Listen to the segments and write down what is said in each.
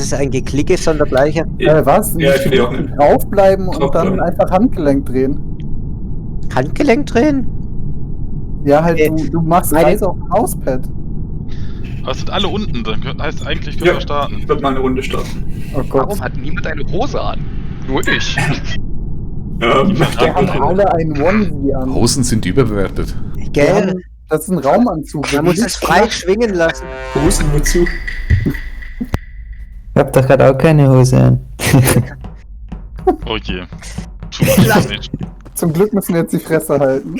ist ein Geklicke sondergleiche. Was? Ja, ich finde auch nicht. Draufbleiben und Draufbleiben. dann einfach Handgelenk drehen. Handgelenk drehen? Ja, halt, Nee. du machst Meine- Kreise auf dem Mauspad. Aber es sind alle unten, dann heißt eigentlich, können Ja, wir starten. ich würde mal eine Runde starten. Oh Gott. Warum hat niemand eine Hose an? Nur ich. Ja, Wir haben alle ein Onesie an. Hosen sind überbewertet. Gell? Das ist ein Raumanzug. Man muss es frei schwingen lassen. Hosen wozu? Ich hab doch gerade auch keine Hose an. Oh je. Tut mir leid nicht. Zum Glück müssen wir jetzt die Fresse halten.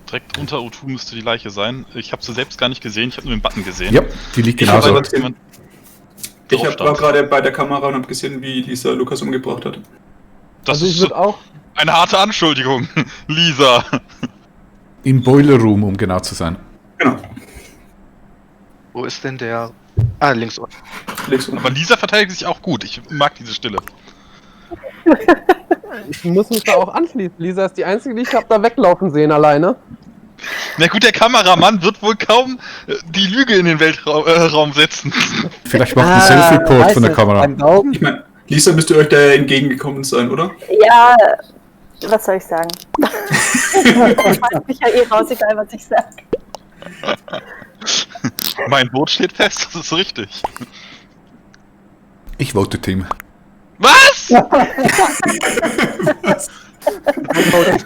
Direkt unter O2 müsste die Leiche sein. Ich habe sie selbst gar nicht gesehen, ich habe nur den Button gesehen. Ja, die liegt Ich hab genauso. aber- Dass jemand Ich drauf war stand. gerade bei der Kamera und habe gesehen, wie Lisa Lukas umgebracht hat. Das Also ich ist würde auch. eine harte Anschuldigung, Lisa. Im Boiler Room, um genau zu sein. Genau. Wo ist denn der... Ah, links unten. Links unten. Aber Lisa verteidigt sich auch gut. Ich mag diese Stille. Ich muss mich da auch anschließen. Lisa ist die Einzige, die ich hab da weglaufen sehen alleine. Na gut, der Kameramann wird wohl kaum die Lüge in den Weltraum setzen. Vielleicht macht ein Self-Report von der Kamera. Beim Augen. Ich meine, Lisa müsste euch da entgegengekommen sein, oder? Ja, was soll ich sagen? Schmeißt mich ja eh raus, egal was ich sage. Mein Boot steht fest, das ist richtig. Ich vote Tim. Was?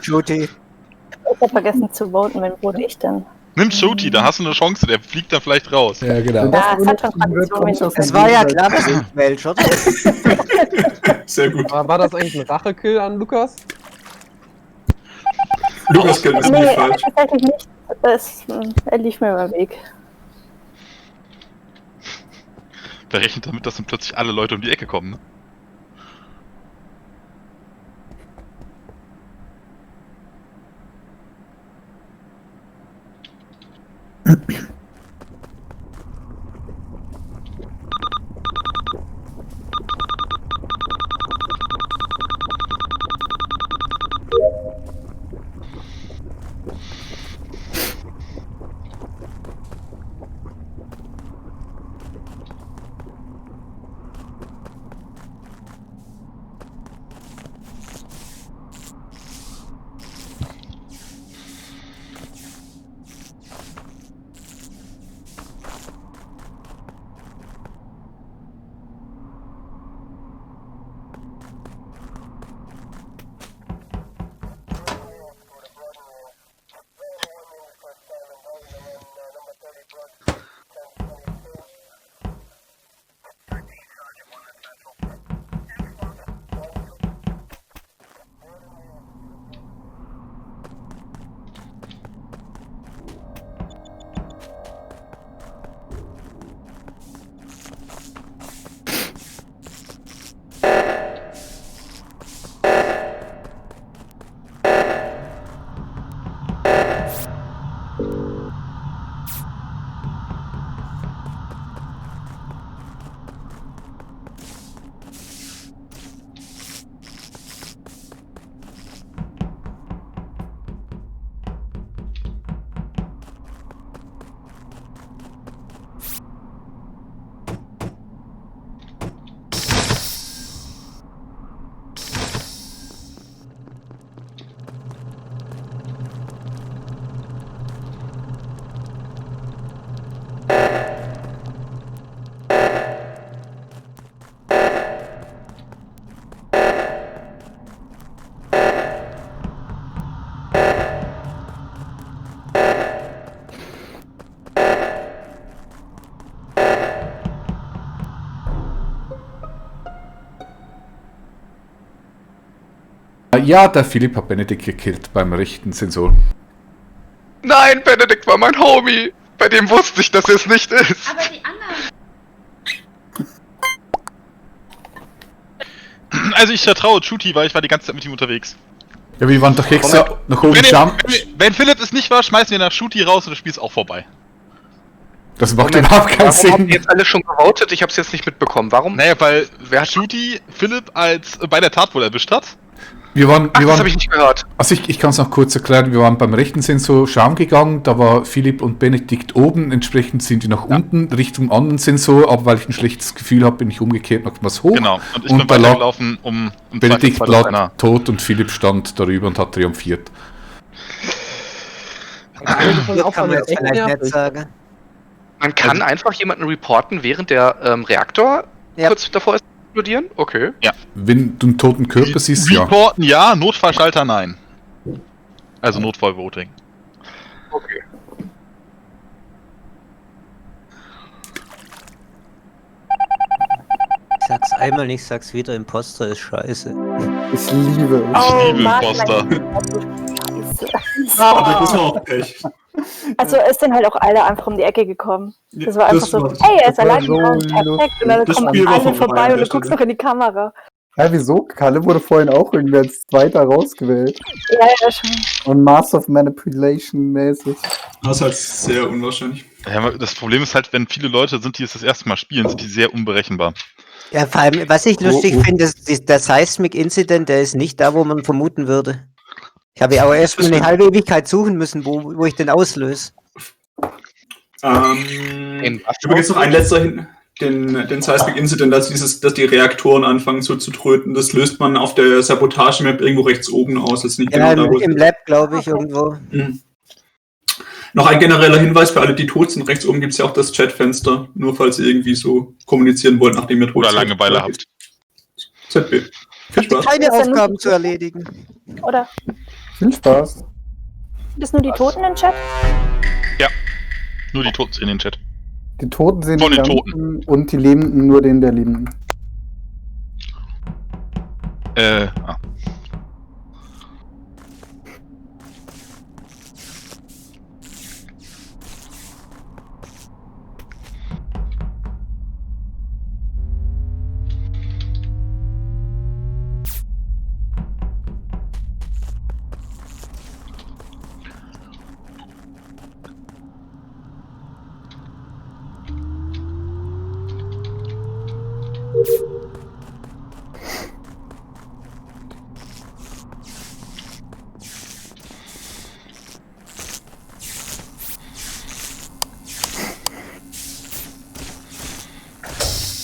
Judy. Ich hab vergessen zu voten, wen wurde ich denn? Nimm Shoti, da hast du eine Chance, der fliegt da vielleicht raus. Ja, genau. Ja, es hat schon Unentschieden wird, komm ich Tradition. aus Das dem war ja Gegenteil. klar, dass ich welch, oder? Sehr gut. Aber war das eigentlich ein Rachekill an Lukas? Lukas kennt es Nee, nicht falsch. tatsächlich nicht. Er lief mir über den Weg. Wer rechnet damit, dass dann plötzlich alle Leute um die Ecke kommen, ne? Ja, der Philipp hat Benedikt gekillt beim rechten Sensor. Nein, Benedikt war mein Homie. Bei dem wusste ich, dass er es nicht ist. Aber die anderen. Also ich vertraue Chuti, weil ich war die ganze Zeit mit ihm unterwegs. Ja, wir waren doch extra nach oben Scham. Wenn Philipp es nicht war, schmeißen wir nach Chuti raus und das Spiel ist auch vorbei. Das macht überhaupt keinen Warum habt Sinn. ihr jetzt alle schon gewotet? Ich hab's jetzt nicht mitbekommen. Warum? Naja, weil Wer hat Chuti Philipp als bei der Tat wohl erwischt hat. Wir waren, Ach, das habe ich nicht gehört. also ich kann es noch kurz erklären, wir waren beim rechten Sensor Scham gegangen, da war Philipp und Benedikt oben, entsprechend sind die nach unten Richtung anderen Sensor, aber weil ich ein schlechtes Gefühl habe, bin ich umgekehrt noch was hoch. Genau. Und ich Und bin da lag weitergelaufen, um Benedikt Zweifelsfall lag einer- tot und Philipp stand darüber und hat triumphiert. Hier kann man jetzt vielleicht nicht sagen. Man kann einfach jemanden reporten, während der Reaktor Ja. kurz davor ist zu explodieren? Okay. Wenn du einen toten Körper siehst, ja. Reporten ja, Notfallschalter nein. Also Notfallvoting. Okay. Ich sag's einmal nicht, sag's wieder, Imposter ist scheiße. Ich liebe es. Oh, liebe Mann, Imposter. Scheiße. Aber das war auch Pech. Also es sind halt auch alle einfach um die Ecke gekommen. Das war einfach so, war- hey, er ist das war allein so gekommen, perfekt. Und dann Das kommen Spiel war alle vorbei vorbei an und der du guckst Stelle. noch in die Kamera. Ja, wieso? Kalle wurde vorhin auch irgendwie als Zweiter rausgewählt. Ja, ja, schon. Und Master of Manipulation mäßig. Das ist halt sehr unwahrscheinlich. Ja, das Problem ist halt, wenn viele Leute sind, die es das erste Mal spielen, sind die sehr unberechenbar. Ja, vor allem, was ich lustig finde, ist der Seismic Incident, der ist nicht da, wo man vermuten würde. Ich habe ja auch erst mal eine halbe Ewigkeit suchen müssen, wo ich den auslöse. Übrigens noch ein letzter hin. Den Seismic Incident, dass die Reaktoren anfangen so zu tröten, das löst man auf der Sabotage-Map irgendwo rechts oben aus. Das ist nicht Ja, genau da, wo im Lab, glaube ich, irgendwo. Mhm. Noch ein genereller Hinweis für alle, die tot sind. Rechts oben gibt es ja auch das Chatfenster, nur falls ihr irgendwie so kommunizieren wollt, nachdem ihr tot Oder seid. Langeweile habt. ZB. Viel Spaß. Keine Das ist ja nur- Aufgaben zu erledigen. Oder? Viel Spaß. Sind das nur die Toten im Chat? Nur die Toten in den Chat. Die Toten sehen Von die den Ganzen und die Lebenden nur den der Lebenden. Ah.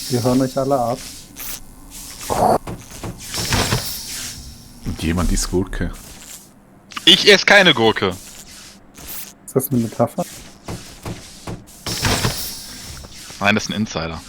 Wir hören euch alle ab. Und jemand ist Gurke. Ich esse keine Gurke. Ist das eine Metapher? Nein, das ist ein Insider.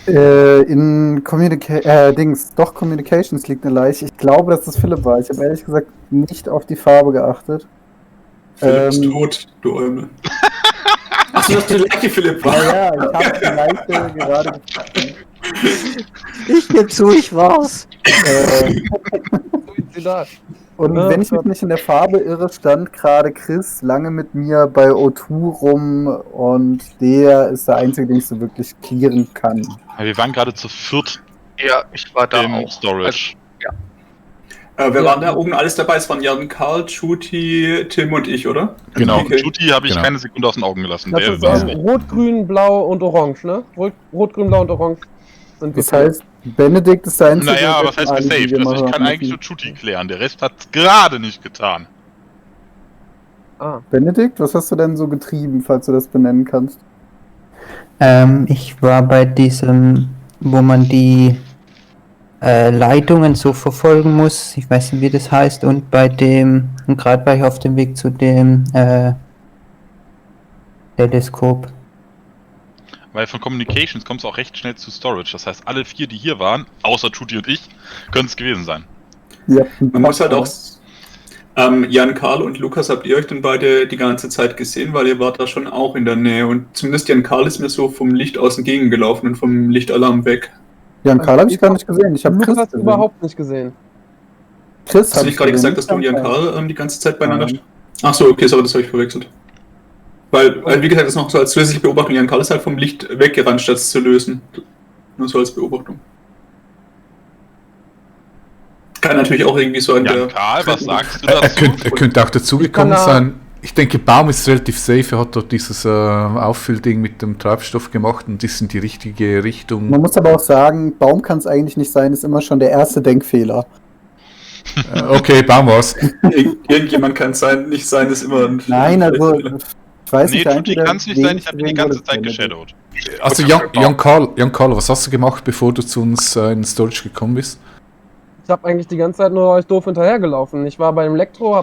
In Communications liegt eine Leiche. Ich glaube, dass das Philipp war. Ich habe ehrlich gesagt nicht auf die Farbe geachtet. Philipp ist tot, du Eumel. Ach, du hast die Leiche, Philipp, war. Ja, ich habe die Leiche gerade gefunden. Ich gebe zu, ich war's. Suizidal. Und Ja, wenn ich mich nicht in der Farbe irre, stand gerade Chris lange mit mir bei O2 rum und der ist der Einzige, den ich so wirklich clearen kann. Wir waren gerade zu viert Ja, ich war da im auch. Storage. Wer waren da oben alles dabei? Es waren Jan, Karl, Chuti, Tim und ich, oder? Genau. Okay. Chuti habe ich Genau. keine Sekunde aus den Augen gelassen. Das Der ist war's. Rot, Grün, Blau und Orange, ne? Rot, Grün, Blau und Orange sind Das heißt, Benedikt ist der Einzige, Naja, der was heißt alle, die gesaved? wir Also mal ich kann hören eigentlich nur müssen. Chuti klären. Der Rest hat's gerade nicht getan. Ah. Benedikt, was hast du denn so getrieben, falls du das benennen kannst? Ich war bei diesem, wo man die Leitungen so verfolgen muss. Ich weiß nicht, wie das heißt. Und bei dem, und gerade war ich auf dem Weg zu dem Teleskop. Weil von Communications kommt es auch recht schnell zu Storage. Das heißt, alle 4, die hier waren, außer Tutti und ich, können es gewesen sein. Ja, Man muss halt auch. Jan, Karl und Lukas, habt ihr euch denn beide die ganze Zeit gesehen? Weil ihr wart da schon auch in der Nähe. Und zumindest Jan Karl ist mir so vom Licht außen gegengelaufen und vom Lichtalarm weg. Jan Karl habe ich gar nicht gesehen. Ich habe Chris Lukas gesehen. überhaupt nicht gesehen. Chris Hast du nicht gerade gesagt, dass du und Jan Karl die ganze Zeit beieinander stehen? Ach so, okay, sorry, das habe ich verwechselt. Weil, wie gesagt, das ist noch so als zusätzliche Beobachtung. Jan Karl ist halt vom Licht weggerannt, statt es zu lösen. Nur so als Beobachtung. Kann natürlich auch irgendwie so an Jan Karl, was sagst du Er dazu? könnte auch dazugekommen Ich kann da- sein. Ich denke, Baum ist relativ safe. Er hat dort dieses Auffüll-Ding mit dem Treibstoff gemacht und ist in die richtige Richtung. Man muss aber auch sagen, Baum kann es eigentlich nicht sein, ist immer schon der erste Denkfehler. Okay, Baum war's. Irgendjemand kann es nicht sein, ist immer ein. Nein, also ich weiß Nee, nicht. Tutti entweder kann es nicht sein, ich habe ihn die wen ganze wurde Zeit es geshadowt. Also Jan Karl, was hast du gemacht, bevor du zu uns in Storage gekommen bist? Ich habe eigentlich die ganze Zeit nur euch doof hinterhergelaufen. Ich war bei dem Elektro,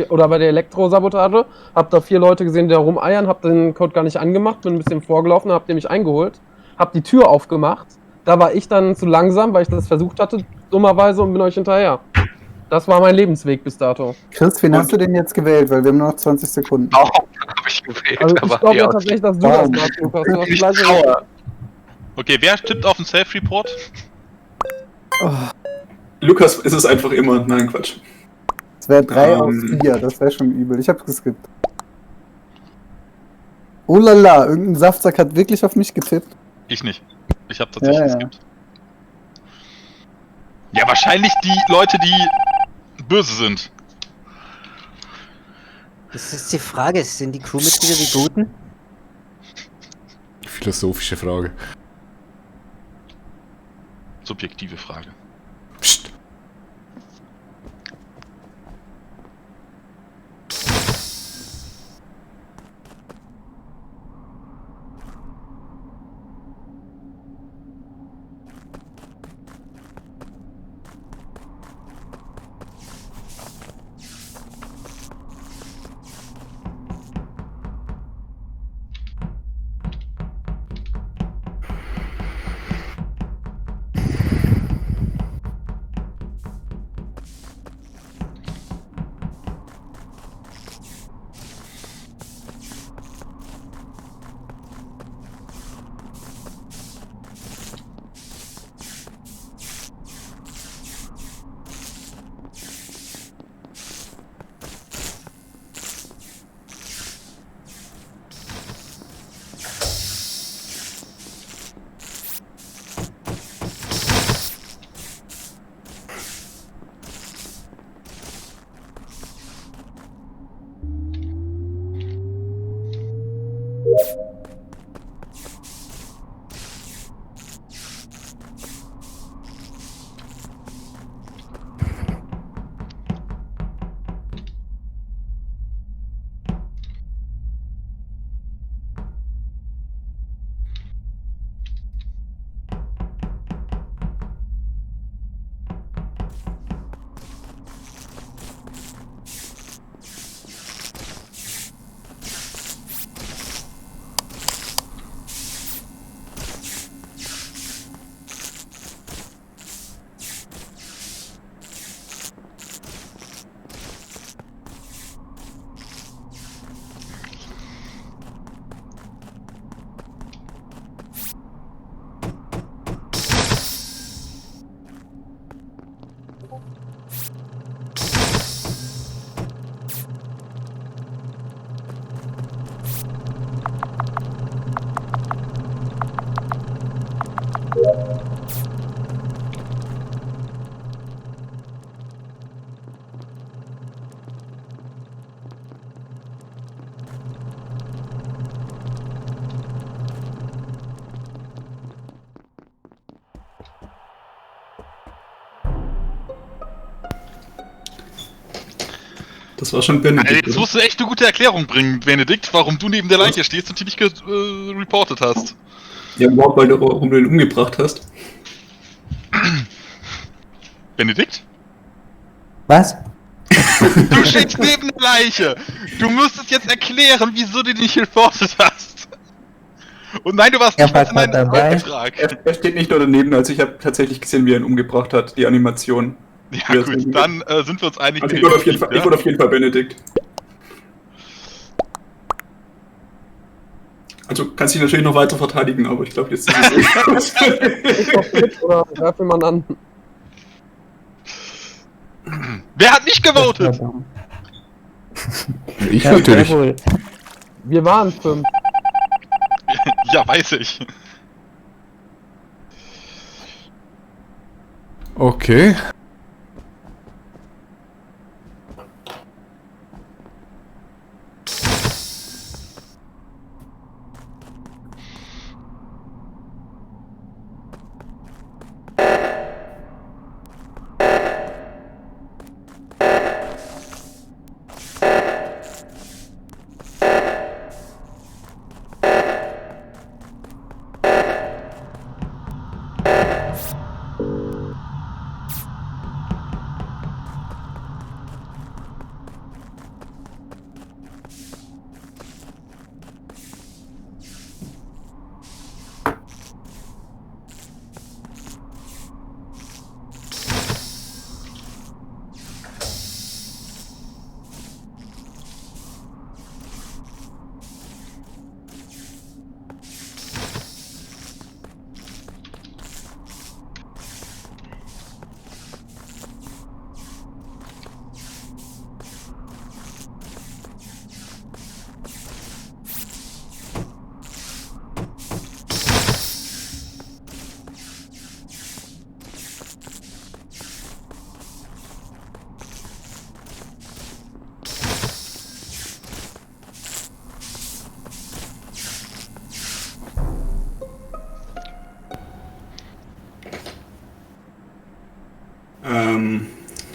oder bei der Elektrosabotage, hab da 4 Leute gesehen, die da rumeiern, hab den Code gar nicht angemacht, bin ein bisschen vorgelaufen, hab den mich eingeholt, hab die Tür aufgemacht. Da war ich dann zu langsam, weil ich das versucht hatte, dummerweise, und bin euch hinterher. Das war mein Lebensweg bis dato. Chris, wen hast du denn jetzt gewählt? Weil wir haben nur noch 20 Sekunden. Auch habe ich gewählt, Also ich aber glaube ja ja, tatsächlich, dass du das machst, Lukas. Du hast ich gleich sauer. Okay, wer tippt auf den Self-Report? Lukas ist es einfach immer. Nein, Quatsch. Es wäre 3 aus 4, das wäre schon übel. Ich hab's geskippt. Oh lala, irgendein Saftsack hat wirklich auf mich getippt. Ich nicht. Ich habe tatsächlich Ja, ja. geskippt. Ja, wahrscheinlich die Leute, die böse sind. Das ist die Frage, sind die Crewmitglieder die Guten? Philosophische Frage. Subjektive Frage. Psst. Das war schon Benedikt. Jetzt musst du echt eine gute Erklärung bringen, Benedikt, warum du neben der Leiche stehst und die nicht reportet hast. Ja, überhaupt, warum du ihn umgebracht hast. Benedikt? Was? Du stehst neben der Leiche. Du müsstest jetzt erklären, wieso du dich reportet hast. Und nein, du warst Ja, nicht war in meinem dabei. Auftrag. Er steht nicht nur daneben, also ich habe tatsächlich gesehen, wie er ihn umgebracht hat, die Animation. Ja gut, dann sind wir uns einig. Also ich wurde auf jeden Fall Benedikt. Also kannst dich natürlich noch weiter verteidigen, aber ich glaube, jetzt ist es Ich hoffe mit oder greif jemand an. Wer hat nicht gewotet? Ich Ja, natürlich. jawohl. Wir waren 5. Ja, weiß ich. Okay.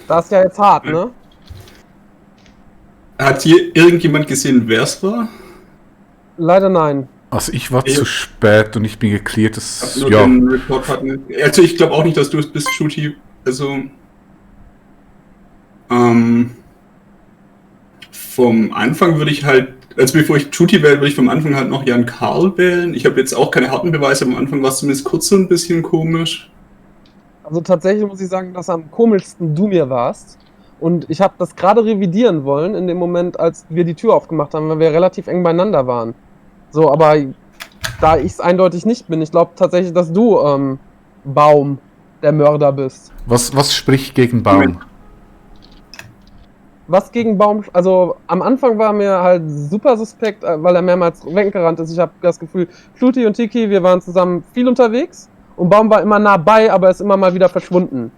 Das ist ja jetzt hart, ne? Hat hier irgendjemand gesehen, wer es war? Leider nein. Also ich war zu spät und ich bin geklärt, dass... Nur Ja, den Report hatten. Also ich glaube auch nicht, dass du es bist, Shooty. Also vom Anfang würde ich halt, also bevor ich Shooty wähle, würde ich vom Anfang halt noch Jan Karl wählen. Ich habe jetzt auch keine harten Beweise, aber am Anfang war es zumindest kurz so ein bisschen komisch. Also tatsächlich muss ich sagen, dass am komischsten du mir warst. Und ich habe das gerade revidieren wollen in dem Moment, als wir die Tür aufgemacht haben, weil wir relativ eng beieinander waren. So, aber da ich es eindeutig nicht bin, ich glaube tatsächlich, dass du, Baum, der Mörder bist. was spricht gegen Baum? Was gegen Baum, also am Anfang war mir halt super suspekt, weil er mehrmals weggerannt ist. Ich habe das Gefühl, Fluti und Tiki, wir waren zusammen viel unterwegs und Baum war immer nah bei, aber ist immer mal wieder verschwunden.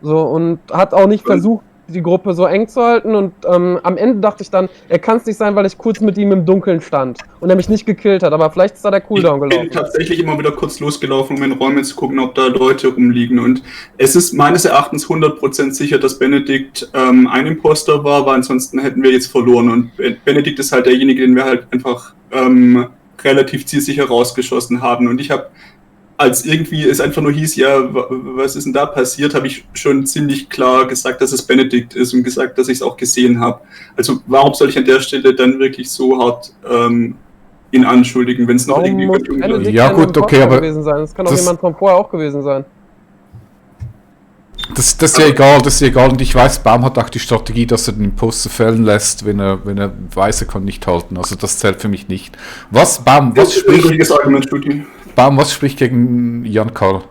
So, und hat auch nicht versucht, die Gruppe so eng zu halten und am Ende dachte ich dann, er kann es nicht sein, weil ich kurz mit ihm im Dunkeln stand und er mich nicht gekillt hat, aber vielleicht ist da der Cooldown gelaufen. Ich bin tatsächlich immer wieder kurz losgelaufen, um in Räume zu gucken, ob da Leute rumliegen, und es ist meines Erachtens 100% sicher, dass Benedikt ein Imposter war, weil ansonsten hätten wir jetzt verloren, und Benedikt ist halt derjenige, den wir halt einfach relativ zielsicher rausgeschossen haben, und ich habe, als irgendwie es einfach nur hieß, ja, was ist denn da passiert, habe ich schon ziemlich klar gesagt, dass es Benedikt ist und gesagt, dass ich es auch gesehen habe. Also warum soll ich an der Stelle dann wirklich so hart ihn anschuldigen, wenn es noch irgendwie... Ja gut, okay, aber... gewesen sein? Das kann auch jemand von vorher auch gewesen sein. Das ist ja egal, und ich weiß, Baum hat auch die Strategie, dass er den Imposter fällen lässt, wenn er weiß, er kann nicht halten, also das zählt für mich nicht. Was spricht gegen Jan Karl?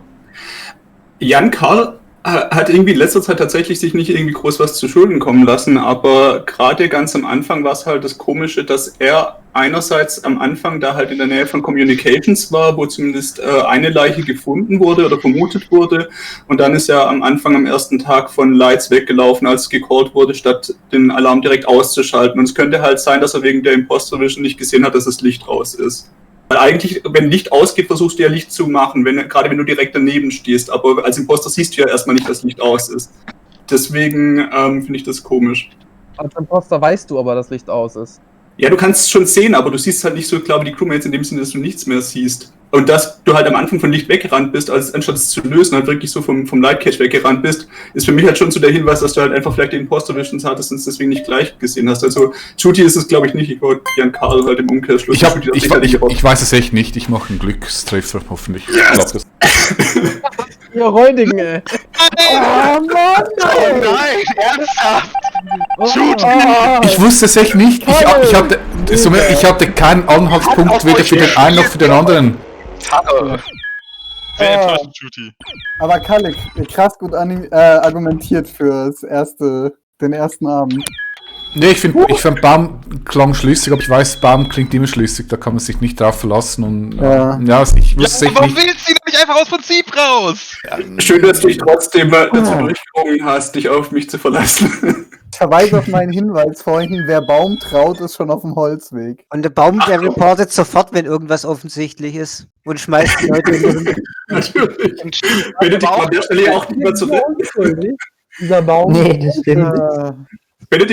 Jan Karl hat irgendwie in letzter Zeit tatsächlich sich nicht irgendwie groß was zu Schulden kommen lassen, aber gerade ganz am Anfang war es halt das Komische, dass er einerseits am Anfang da halt in der Nähe von Communications war, wo zumindest eine Leiche gefunden wurde oder vermutet wurde, und dann ist er am Anfang am ersten Tag von Lights weggelaufen, als gecallt wurde, statt den Alarm direkt auszuschalten, und es könnte halt sein, dass er wegen der Imposter Vision nicht gesehen hat, dass das Licht raus ist. Weil eigentlich, wenn Licht ausgeht, versuchst du ja Licht zu machen, gerade wenn du direkt daneben stehst. Aber als Imposter siehst du ja erstmal nicht, dass Licht aus ist. Deswegen finde ich das komisch. Als Imposter weißt du aber, dass Licht aus ist. Ja, du kannst es schon sehen, aber du siehst halt nicht so klar wie die Crewmates in dem Sinne, dass du nichts mehr siehst. Und dass du halt am Anfang von Licht weggerannt bist, anstatt es zu lösen, halt wirklich so vom Lightcatch weggerannt bist, ist für mich halt schon so der Hinweis, dass du halt einfach vielleicht den Imposter Visions hattest und es deswegen nicht gleich gesehen hast. Also Judy ist es, glaube ich, nicht. Ich wollte Jan Karl halt im Umkehrschluss. Ich weiß es echt nicht. Ich mache einen Glückstreffer, hoffentlich. Yes. Ich glaub, das Ja, Räudingen, ey. Oh Mann, Oh nein, ernsthaft! Shoot! Ich wusste es echt nicht. Ich hatte keinen Anhaltspunkt weder für den einen noch für den anderen. Sehr enttäuschend, Judy. Aber Kalik, krass gut argumentiert für den ersten Abend. Nee, ich fand Baum klang schlüssig, aber ich weiß, Baum klingt immer schlüssig, da kann man sich nicht drauf verlassen und ich wusste es echt Warum nicht. willst du nicht einfach aus Prinzip raus? Schön, dass du dich trotzdem dazu durchgerungen hast, dich auf mich zu verlassen. Ich verweise auf meinen Hinweis vorhin, wer Baum traut, ist schon auf dem Holzweg. Und der Baum, der reportet sofort, wenn irgendwas offensichtlich ist. Und schmeißt die Leute in den... Natürlich. Benedikt war an der Stelle auch nicht mehr zu retten. Dieser Baum. Nee, das stimmt. Benedikt